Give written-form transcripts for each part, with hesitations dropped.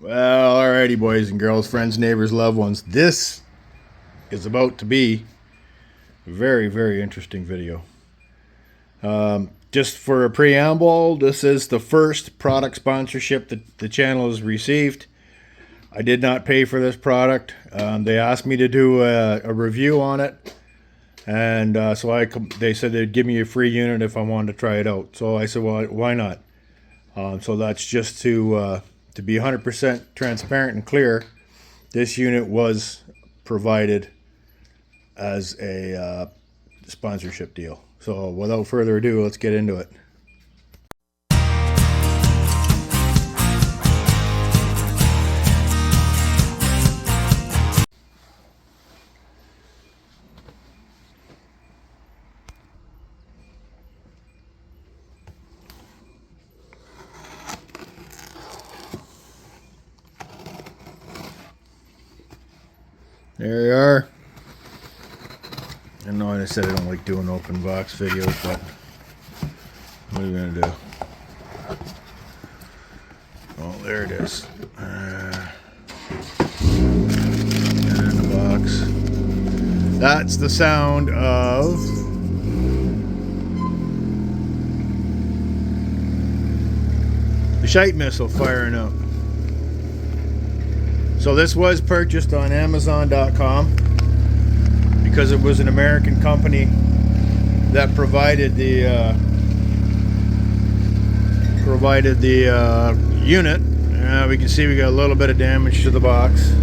Well, alrighty, boys and girls, friends, neighbors, loved ones. This is about to be a very, very interesting video. Just for a preamble, this is the first product sponsorship that the channel has received. I did not pay for this product. They asked me to do a review on it, and they said they'd give me a free unit if I wanted to try it out. So I said, well, why not? So that's just to be 100% transparent and clear. This unit was provided as a sponsorship deal. So without further ado, let's get into it. There you are. I know I said I don't like doing open box videos, but what are you gonna do? Oh, there it is. And in the box. That's the sound of the shite missile firing up. So this was purchased on Amazon.com because it was an American company that provided the unit. We can see we got a little bit of damage to the box.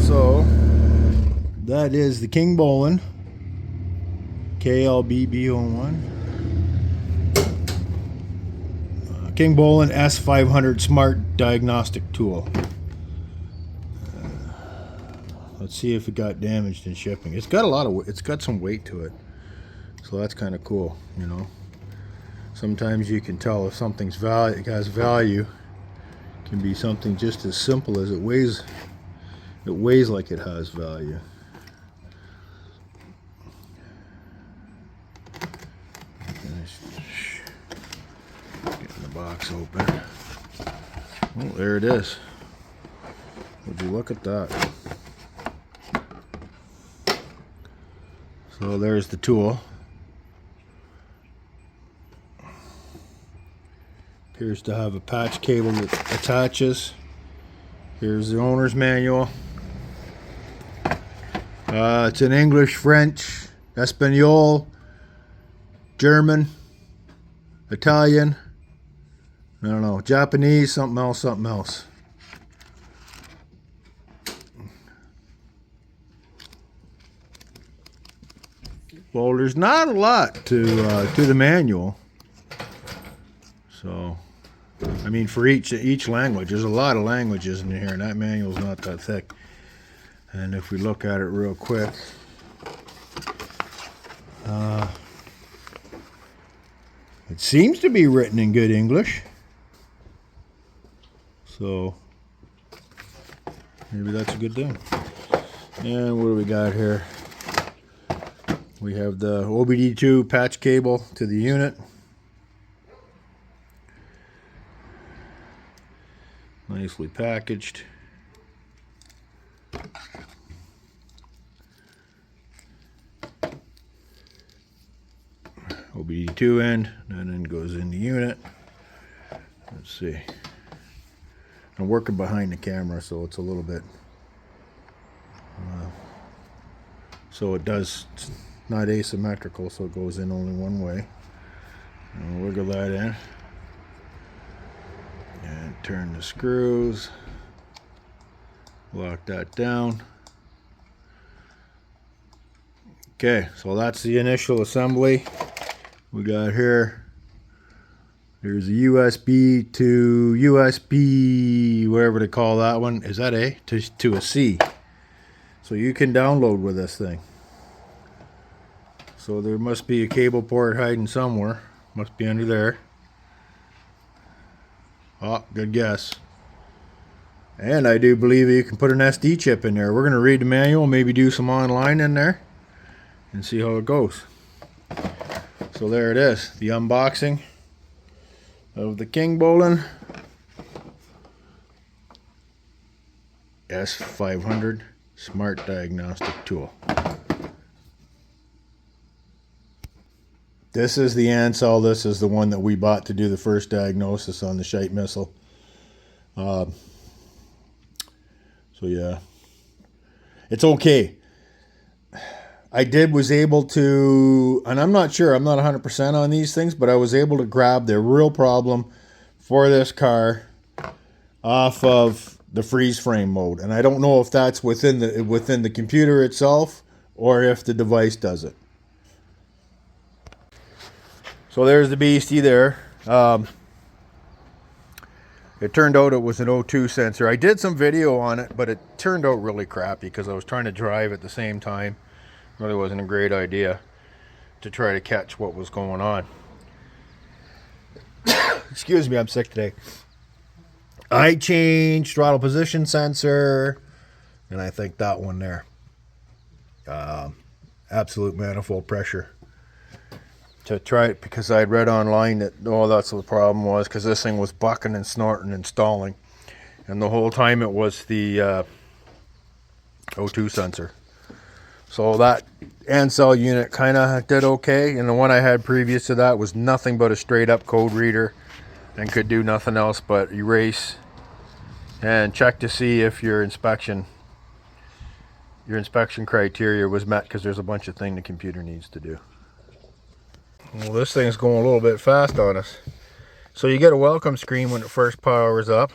So that is the KINGBOLEN KLBB01. KINGBOLEN S500 Smart Diagnostic Tool. Let's see if it got damaged in shipping. It's got some weight to it, so that's kind of cool. You know, sometimes you can tell if something's has value. It can be something just as simple as it weighs. It weighs like it has value. Box open. Oh, there it is. Would you look at that? So there's the tool. Appears to have a patch cable that attaches. Here's the owner's manual. It's in English, French, Espanol, German, Italian, I don't know, Japanese, something else. Well, there's not a lot to the manual. So, I mean, for each language, there's a lot of languages in here, and that manual's not that thick. And if we look at it real quick, it seems to be written in good English. So maybe that's a good thing. And what do we got here? We have the OBD2 patch cable to the unit. Nicely packaged. OBD2 end, and then goes in the unit. Let's see. I'm working behind the camera, so it's a little bit so it does, it's not asymmetrical, so it goes in only one way. I'll wiggle that in and turn the screws, lock that down. Okay, so that's the initial assembly. We got here, there's a USB to USB, whatever they call that one. Is that A? To a C. So you can download with this thing. So there must be a cable port hiding somewhere. Must be under there. Oh, good guess. And I do believe you can put an SD chip in there. We're going to read the manual, maybe do some online in there, and see how it goes. So there it is, the unboxing. of the KINGBOLEN S500 Smart Diagnostic Tool. This is the Ansel. This is the one that we bought to do the first diagnosis on the shite missile. So yeah, it's okay. I was able to, and I'm not sure, I'm not 100% on these things, but I was able to grab the real problem for this car off of the freeze frame mode. And I don't know if that's within the computer itself or if the device does it. So there's the beastie there. It turned out it was an O2 sensor. I did some video on it, but it turned out really crappy because I was trying to drive at the same time. Really wasn't a great idea to try to catch what was going on. Excuse me, I'm sick today. I changed throttle position sensor, and I think that one there. Absolute manifold pressure. To try it, because I had read online that, oh, that's what the problem was, because this thing was bucking and snorting and stalling. And the whole time it was the O2 sensor. So that Ansel unit kind of did okay, and the one I had previous to that was nothing but a straight up code reader and could do nothing else but erase and check to see if your inspection criteria was met, because there's a bunch of things the computer needs to do. Well, this thing's going a little bit fast on us. So you get a welcome screen when it first powers up,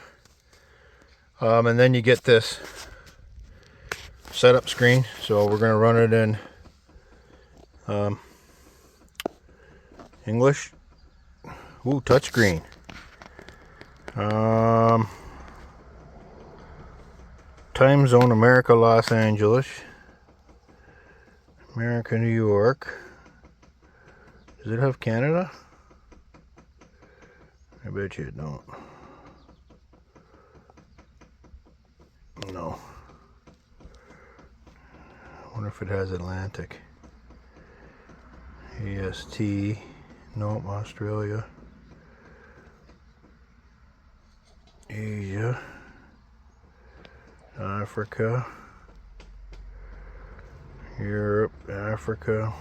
and then you get this setup screen. So we're going to run it in English. Ooh, touchscreen. Time zone: America, Los Angeles. America, New York. Does it have Canada? I bet you it don't. No. I wonder if it has Atlantic. EST. Nope. Australia. Asia. Africa. Europe. Africa.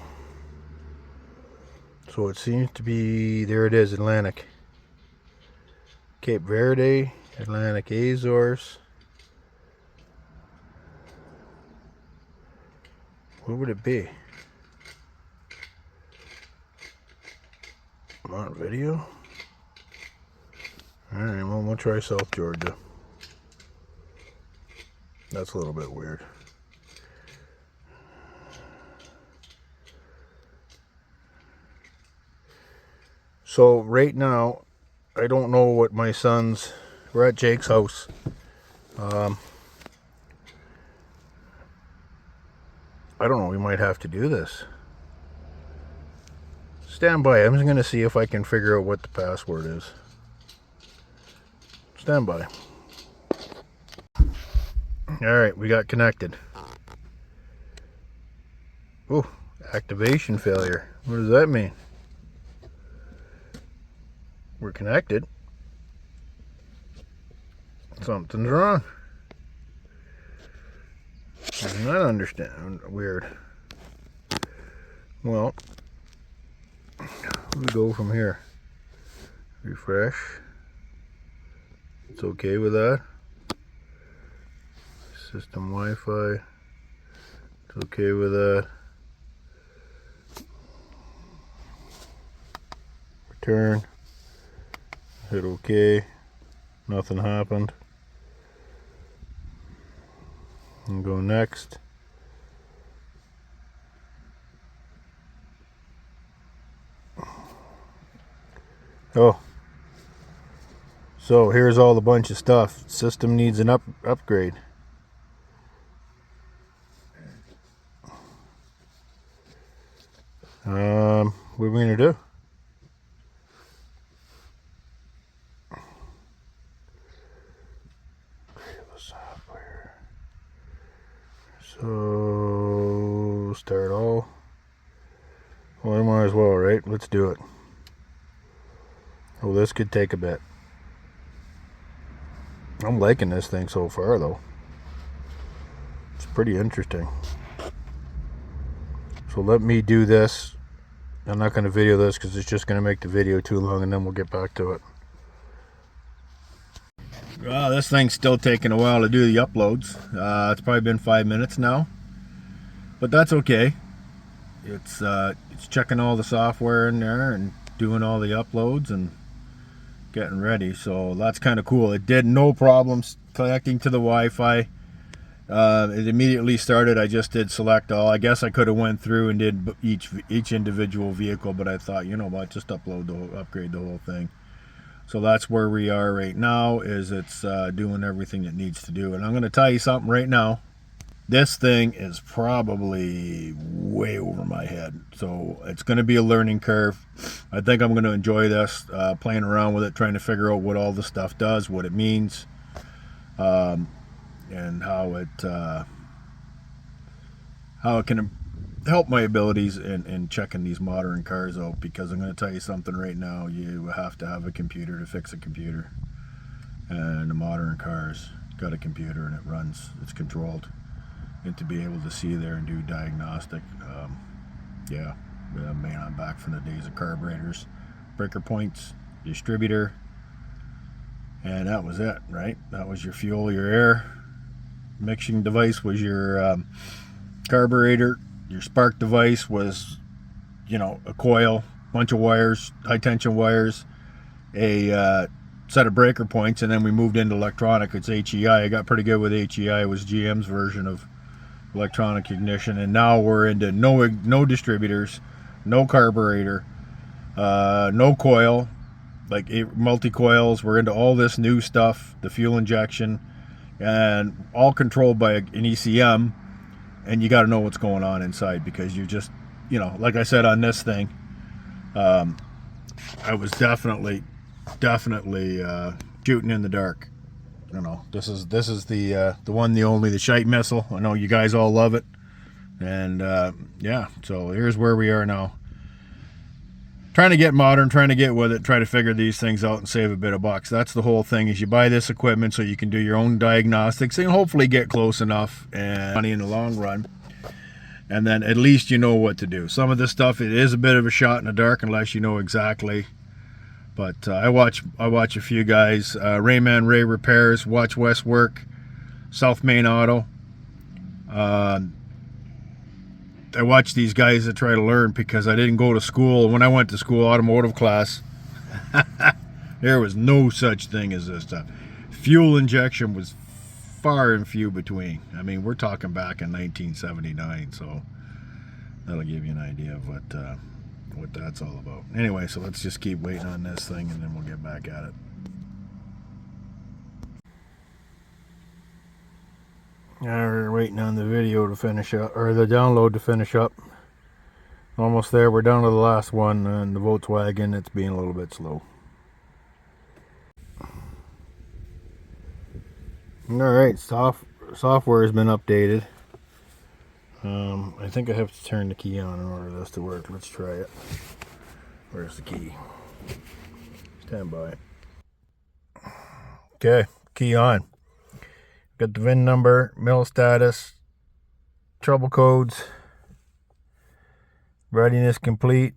So it seems to be, there it is, Atlantic. Cape Verde, Atlantic Azores. Where would it be? Not video? Alright, well, we'll try South Georgia. That's a little bit weird. So right now, I don't know what my son's, we're at Jake's house. I don't know, we might have to do this. Stand by, I'm just going to see if I can figure out what the password is. Stand by. Alright, we got connected. Ooh, activation failure. What does that mean? We're connected. Something's wrong. I'm not understanding. Weird. Well, we go from here. Refresh. It's okay with that. System Wi-Fi. It's okay with that. Return. Hit OK. Nothing happened. And go next. Oh. So here's all the bunch of stuff. System needs an upgrade. What are we gonna do? Software. So start all. Well, I might as well, right? Let's do it. Oh, this could take a bit. I'm liking this thing so far, though. It's pretty interesting. So let me do this. I'm not going to video this because it's just going to make the video too long, and then we'll get back to it. Well, this thing's still taking a while to do the uploads. It's probably been 5 minutes now, but that's okay. It's checking all the software in there and doing all the uploads and getting ready. So that's kind of cool. It did no problems connecting to the Wi-Fi. It immediately started. I just did select all. I guess I could have went through and did each individual vehicle, but I thought, you know what, just upgrade the whole thing. So that's where we are right now. Is it's doing everything it needs to do. And I'm going to tell you something right now. This thing is probably way over my head, so it's going to be a learning curve. I think I'm going to enjoy this, playing around with it, trying to figure out what all the stuff does, what it means, and how it can help my abilities in checking these modern cars out. Because I'm going to tell you something right now, you have to have a computer to fix a computer, and the modern cars got a computer and it runs, it's controlled. And to be able to see there and do diagnostic, yeah, man, I'm back from the days of carburetors, breaker points, distributor, and that was it, right? That was your fuel, your air. Mixing device was your carburetor. Your spark device was, you know, a coil, bunch of wires, high tension wires, a set of breaker points, and then we moved into electronic. It's HEI. I got pretty good with HEI. It was GM's version of electronic ignition, and now we're into no distributors, no carburetor, no coil, like multi-coils. We're into all this new stuff, the fuel injection, and all controlled by an ECM. And you got to know what's going on inside, because you're just, you know, like I said on this thing, I was definitely shooting in the dark. You know, this is the one, the only, the shite missile. I know you guys all love it, and yeah. So here's where we are now. Trying to get modern, trying to get with it, try to figure these things out and save a bit of bucks. That's the whole thing. Is you buy this equipment so you can do your own diagnostics and hopefully get close enough and money in the long run. And then at least you know what to do. Some of this stuff, it is a bit of a shot in the dark unless you know exactly. But I watch a few guys, Rayman Ray Repairs, Watch West Work, South Main Auto. I watch these guys that try to learn, because I didn't go to school. When I went to school, automotive class, there was no such thing as this stuff. Fuel injection was far and few between. I mean, we're talking back in 1979, so that'll give you an idea of what that's all about. Anyway, so let's just keep waiting on this thing, and then we'll get back at it. Now we're waiting on the video to finish up, or the download to finish up. Almost there. We're down to the last one, and the Volkswagen, it's being a little bit slow. Alright, software has been updated. I think I have to turn the key on in order for this to work. Let's try it. Where's the key? Stand by. Okay, key on. Got the VIN number, mill status, trouble codes, readiness complete.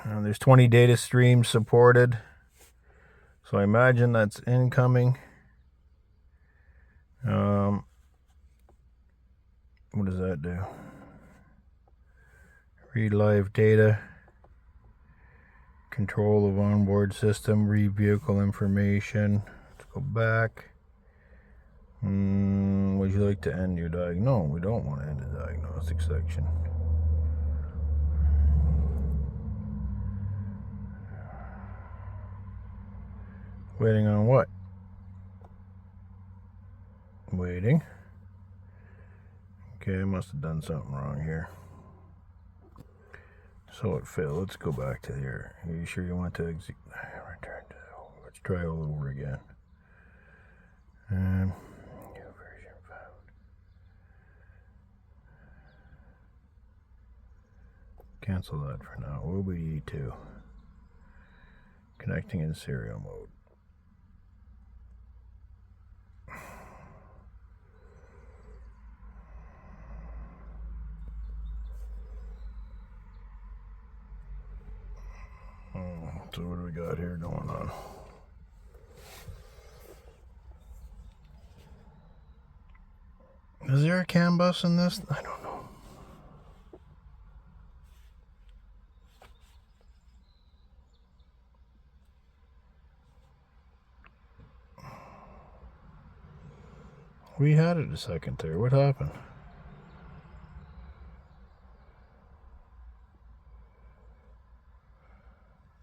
There's 20 data streams supported. So I imagine that's incoming. What does that do? Read live data. Control of onboard system. Read vehicle information. Let's go back. Would you like to end your diagnosis? No, we don't want to end the diagnostic section. Waiting on what? Waiting. Okay, I must have done something wrong here. So it failed. Let's go back to here. Are you sure you want to return to? Let's try all over again. New version found. Cancel that for now. OBD2. Connecting in serial mode. So what do we got here going on? Is there a CAN bus in this? I don't know. We had it a second there. What happened?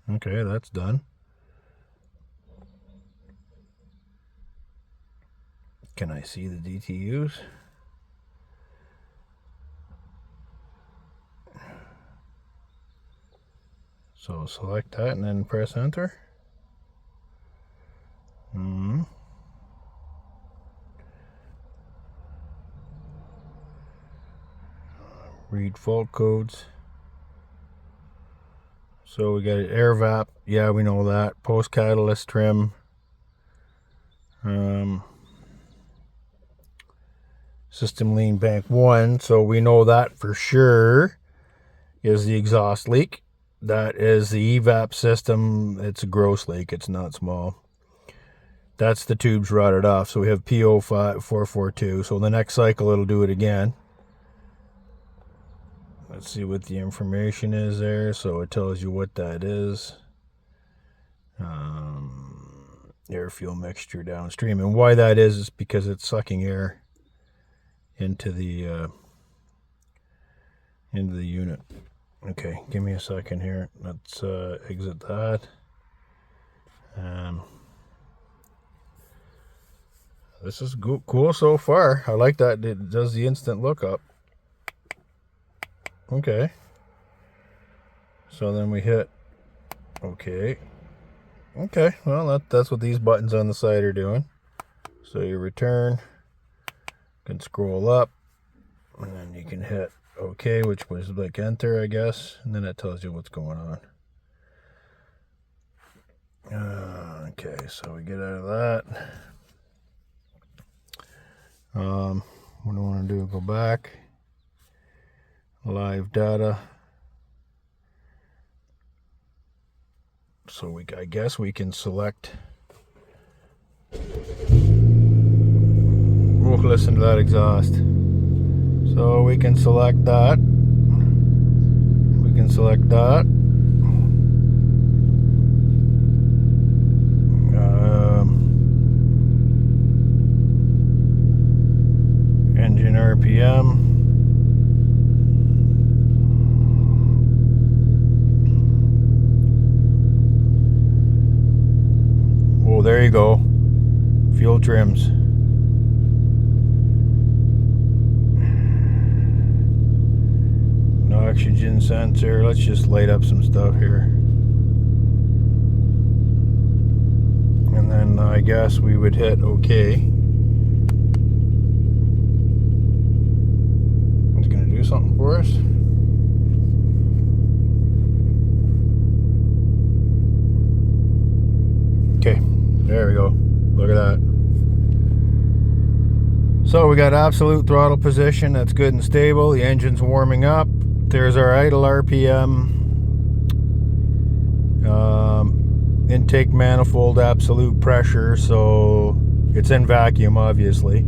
Okay, that's done. Can I see the DTUs? So select that and then press enter. Read fault codes. So we got an air vap. Yeah, we know that. Post catalyst trim. System lean bank 1. So we know that for sure is the exhaust leak. That is the evap system. It's a gross leak. It's not small. That's the tubes rotted off. So we have P05442. So the next cycle it'll do it again. Let's see what the information is there. So it tells you what that is. Air fuel mixture downstream. And why that is because it's sucking air into the unit. Okay, give me a second here. Let's exit that. This is cool so far. I like that it does the instant lookup. Okay. So then we hit OK. Okay, well that's what these buttons on the side are doing. So you return, you can scroll up, and then you can hit OK, which was like enter, I guess, and then it tells you what's going on. Okay, so we get out of that. What do I want to do? Go back. Live data. So I guess we can select. We'll listen to that exhaust. So we can select that. We can select that. Engine RPM. Oh, there you go. Fuel trims. No oxygen sensor. Let's just light up some stuff here. And then I guess we would hit OK. It's going to do something for us. Okay. There we go. Look at that. So we got absolute throttle position. That's good and stable. The engine's warming up. There's our idle RPM. Intake manifold absolute pressure. So it's in vacuum, obviously.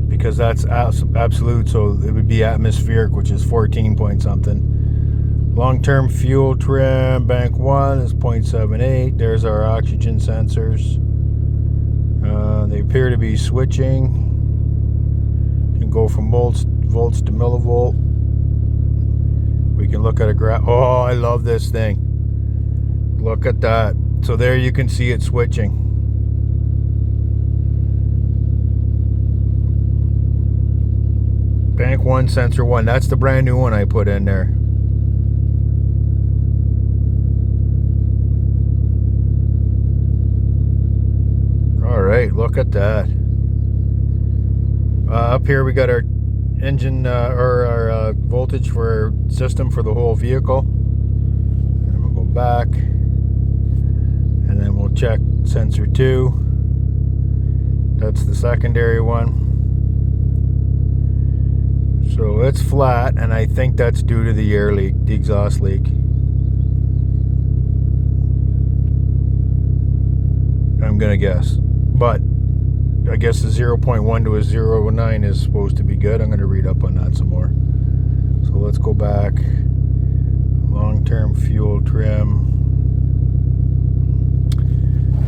Because that's absolute. So it would be atmospheric, which is 14 point something. Long-term fuel trim, bank 1 is 0.78. There's our oxygen sensors. They appear to be switching. You can go from volts to millivolt. We can look at a graph. Oh, I love this thing. Look at that. So there you can see it switching. Bank 1, sensor 1. That's the brand new one I put in there. Alright, look at that. Up here we got our engine or our voltage for our system for the whole vehicle. And we'll go back, and then we'll check sensor 2. That's the secondary one. So it's flat, and I think that's due to the air leak, the exhaust leak. I'm gonna guess, but I guess a 0.1 to a 0.9 is supposed to be good. I'm gonna read up on that some more. So let's go back. Long-term fuel trim.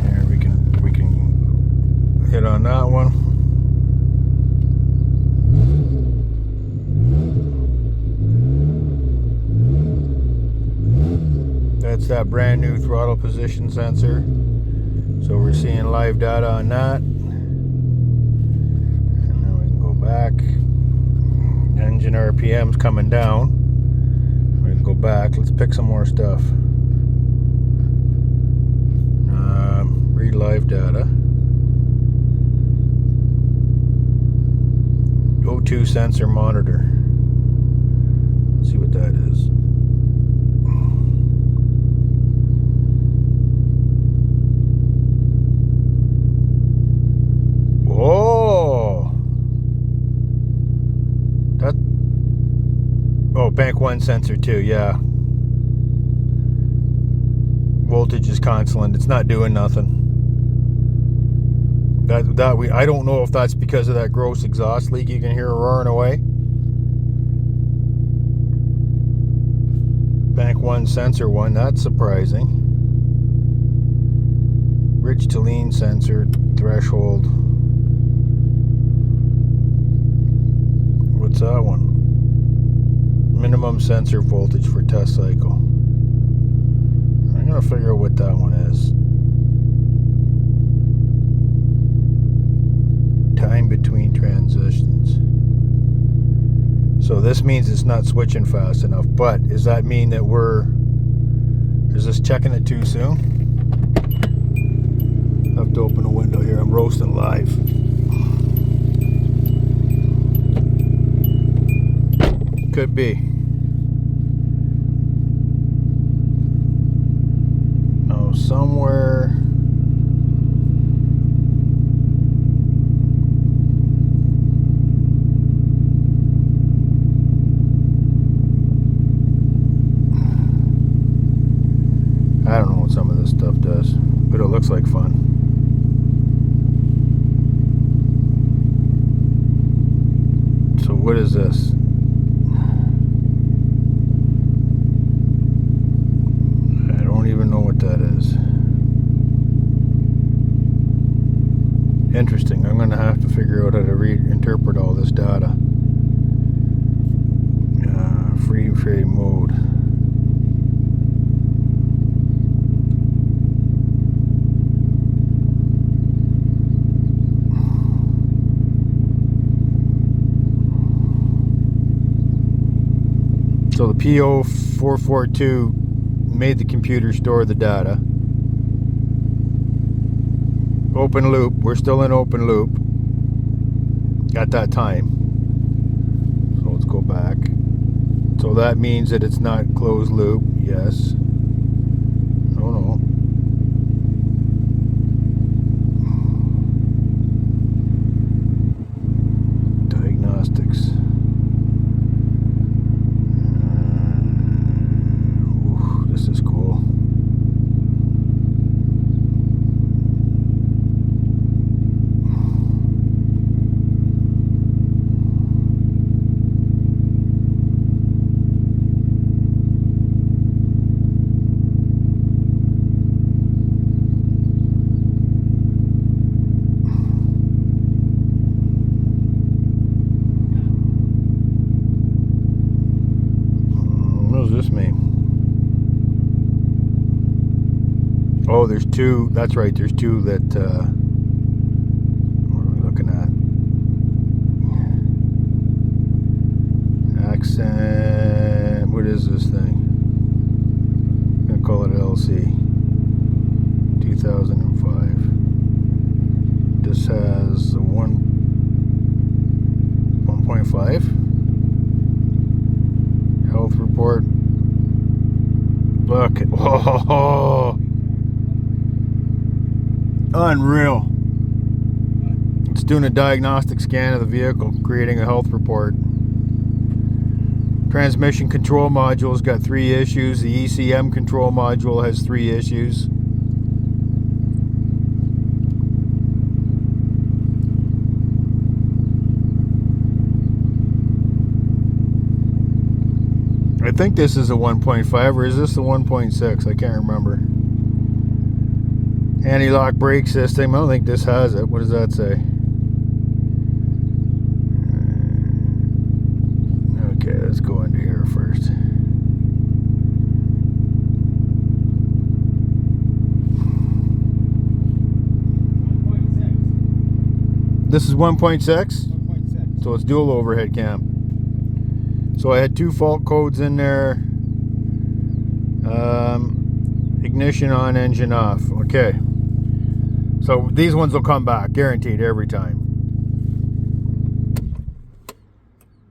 And we can hit on that one. That's that brand new throttle position sensor. So we're seeing live data on that. And then we can go back. Engine RPM's coming down. We can go back. Let's pick some more stuff. Read live data. O2 sensor monitor. Let's see what that is. Oh, that. Oh, bank 1 sensor 2. Yeah. Voltage is constant. It's not doing nothing. I don't know if that's because of that gross exhaust leak you can hear roaring away. Bank 1 sensor 1, that's surprising. Rich to lean sensor threshold. What's that one? Minimum sensor voltage for test cycle. I'm gonna figure out what that one is. Time between transitions. So this means it's not switching fast enough, but does that mean that is this checking it too soon? I have to open a window here. I'm roasting live. Could be. No, somewhere. I don't know what some of this stuff does, but it looks like fun. So what is this? I don't even know what that is. Interesting. I'm going to have to figure out how to interpret all this data. Free trade mode. So the PO442 made the computer store the data. Open loop. We're still in open loop at that time. So let's go back. So that means that it's not closed loop. Yes. Oh no. Diagnostics. This is cool. What does this mean? Oh, there's two. That's right. There's two that. What are we looking at? Accent. What is this thing? I'm gonna call it LC. 2005. This has a 1.5 health report. Fuck it. Whoa. Unreal. It's doing a diagnostic scan of the vehicle, creating a health report. Transmission control module's got 3 issues. The ECM control module has 3 issues. I think this is a 1.5, or is this the 1.6? I can't remember. Anti-lock brake system. I don't think this has it. What does that say? Okay, let's go into here first. This is 1.6? 1.6. So it's dual overhead cam. So I had 2 fault codes in there. Ignition on, engine off. Okay. So these ones will come back, guaranteed every time.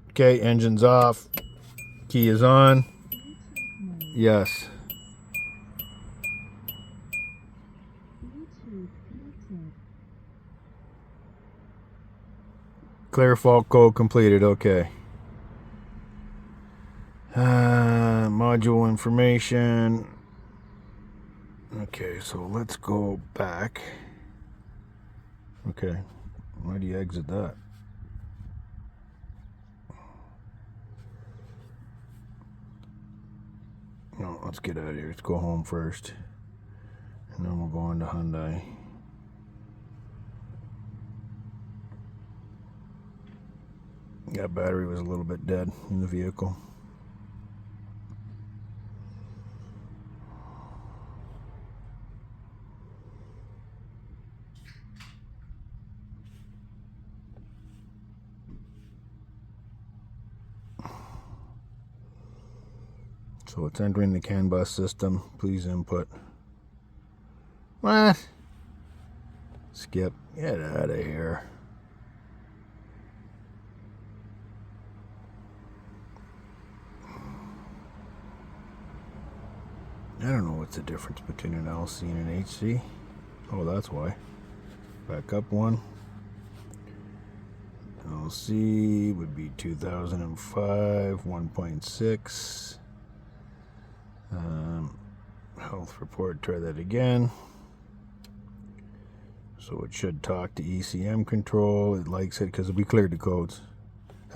Okay, engine's off. Key is on. Yes. Clear fault code completed. Okay. Module information. Okay, so let's go back. Okay, why do you exit that? No, let's get out of here. Let's go home first, and then we'll go into Hyundai. That battery was a little bit dead in the vehicle. So it's entering the CAN bus system. Please input. What? Skip. Get out of here. I don't know what's the difference between an LC and an HC. Oh, that's why. Back up one. LC would be 2005, 1.6. Health report, try that again. So it should talk to ECM control. It likes it because we cleared the codes.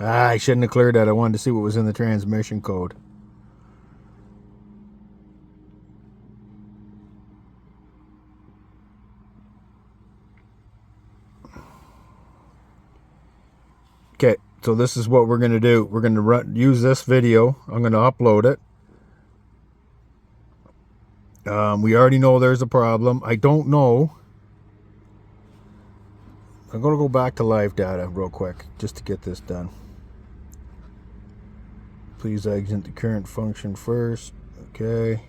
I shouldn't have cleared that. I wanted to see what was in the transmission code. Okay, so this is what we're going to do. We're going to use this video. I'm going to upload it. We already know there's a problem. I don't know. I'm going to go back to live data real quick just to get this done. Please exit the current function first. Okay.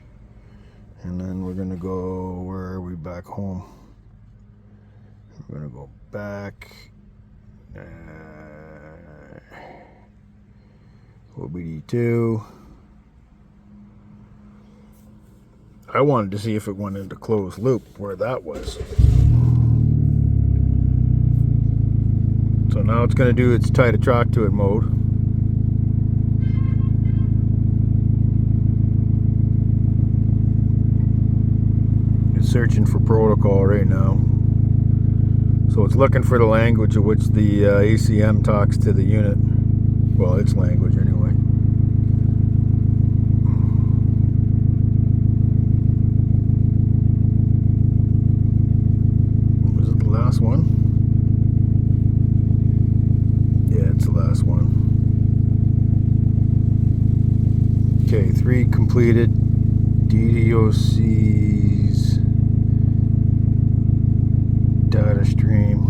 And then we're going to go, where are we? Back home. We're going to go back. OBD2. I wanted to see if it went into closed loop, where that was. So now it's going to do its tie to track to it mode. It's searching for protocol right now. So it's looking for the language of which the ACM talks to the unit. Well, its language anyway. Was it the last one? Yeah, it's the last one. Okay, 3 completed. DDoC's data stream.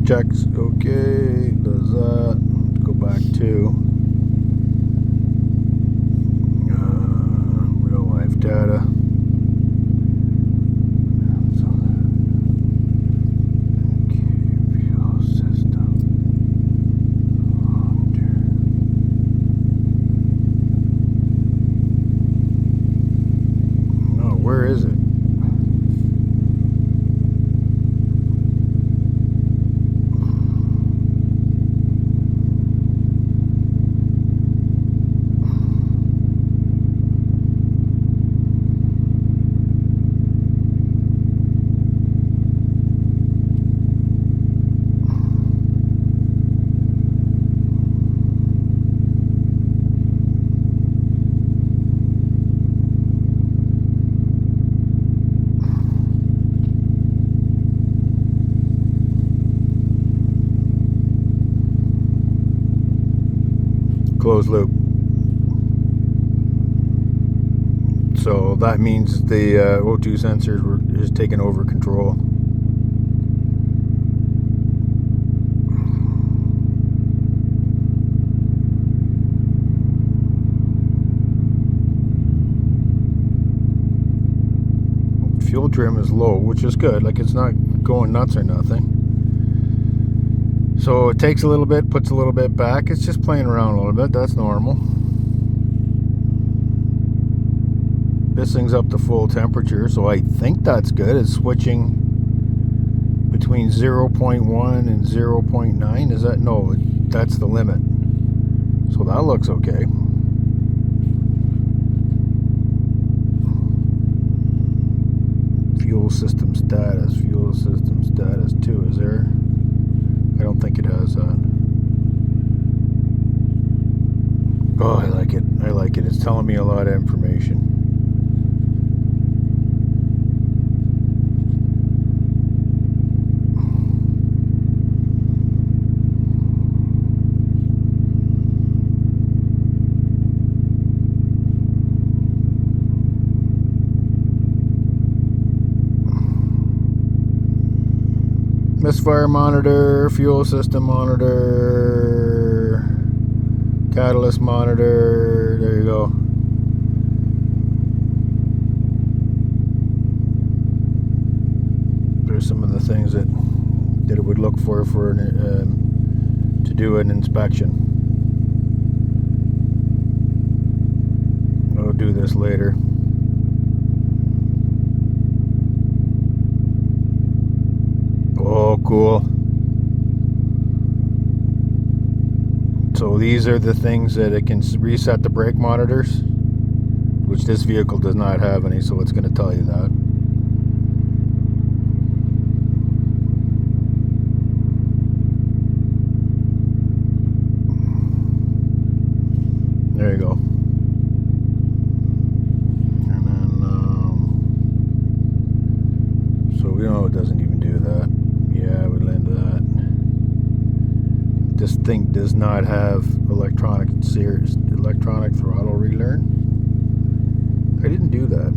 checks. Okay, does that. Let's go back to real life data. Where is it? Closed loop. So that means the O2 sensors is taking over control. Fuel trim is low, which is good. Like, it's not going nuts or nothing. So it takes a little bit, puts a little bit back. It's just playing around a little bit. That's normal. This thing's up to full temperature, so I think that's good. It's switching between 0.1 and 0.9. Is that? No, that's the limit. So that looks okay. Fuel system status. Fuel system status 2. Is there? I don't think it has that. Oh, I like it. I like it. It's telling me a lot of information. Misfire monitor, fuel system monitor, catalyst monitor. There you go. There's some of the things that it would look for to do an inspection. I'll do this later. Oh, cool. So these are the things that it can reset the brake monitors, which this vehicle does not have any, so it's going to tell you that. There you go. And then, so we know it doesn't even do that. Yeah, we land that. This thing does not have electronic throttle relearn. I didn't do that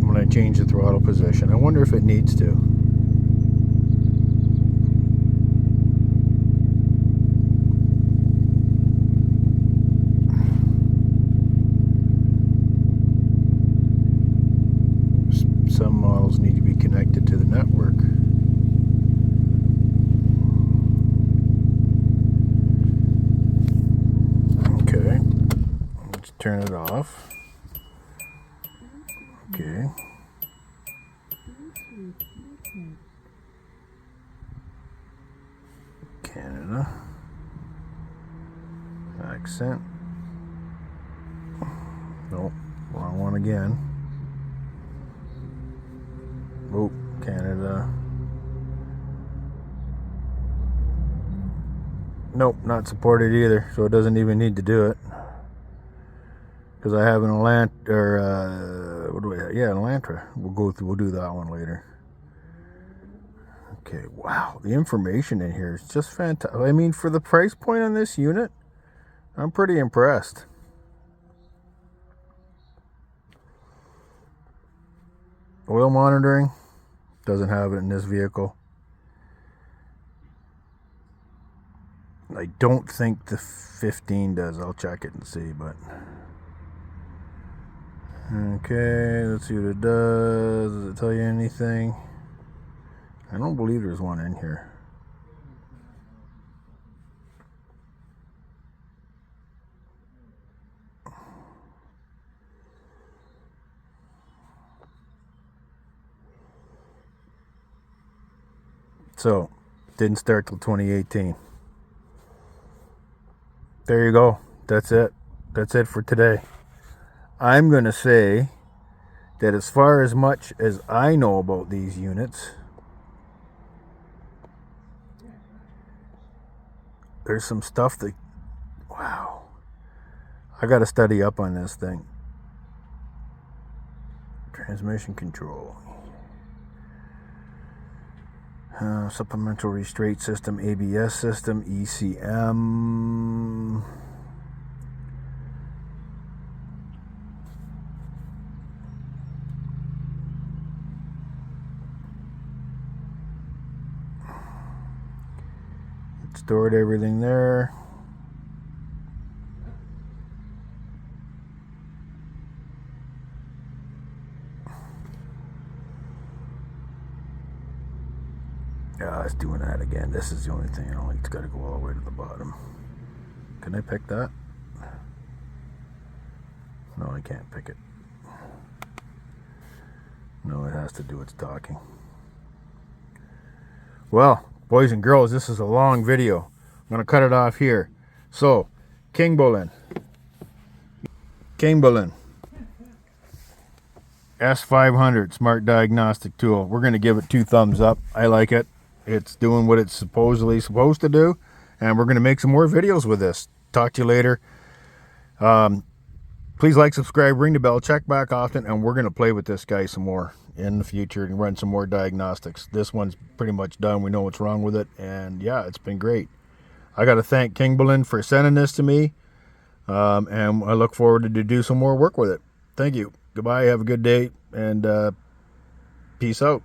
when I changed the throttle position. I wonder if it needs to. Some models need to be connected to the network. Okay, let's turn it off. Okay. Canada. Accent. Nope, wrong one again. Oh, Canada. Nope, not supported either, so it doesn't even need to do it. Because I have an Elantra, or what do we have? Yeah, an Elantra. We'll do that one later. Okay, wow, the information in here is just fantastic. I mean, for the price point on this unit, I'm pretty impressed. Oil monitoring, doesn't have it in this vehicle. I don't think the 15 does. I'll check it and see, but... Okay, let's see what it does. Does it tell you anything? I don't believe there's one in here. So, didn't start till 2018. There you go. That's it. That's it for today. I'm going to say that as far as much as I know about these units, there's some stuff that, wow, I got to study up on this thing. Transmission control. Supplemental restraint system, ABS system, ECM. It stored everything there. Yeah, it's doing that again. This is the only thing. It's got to go all the way to the bottom. Can I pick that? No, I can't pick it. No, it has to do its talking. Well, boys and girls, this is a long video. I'm going to cut it off here. So, KINGBOLEN S500 smart diagnostic tool. We're going to give it 2 thumbs up. I like it. It's doing what it's supposedly supposed to do, and we're going to make some more videos with this. Talk to you later. Please like, subscribe, ring the bell, check back often, and we're going to play with this guy some more in the future and run some more diagnostics. This one's pretty much done. We know what's wrong with it, and yeah, it's been great. I got to thank KINGBOLEN for sending this to me, and I look forward to do some more work with it. Thank you. Goodbye. Have a good day, and peace out.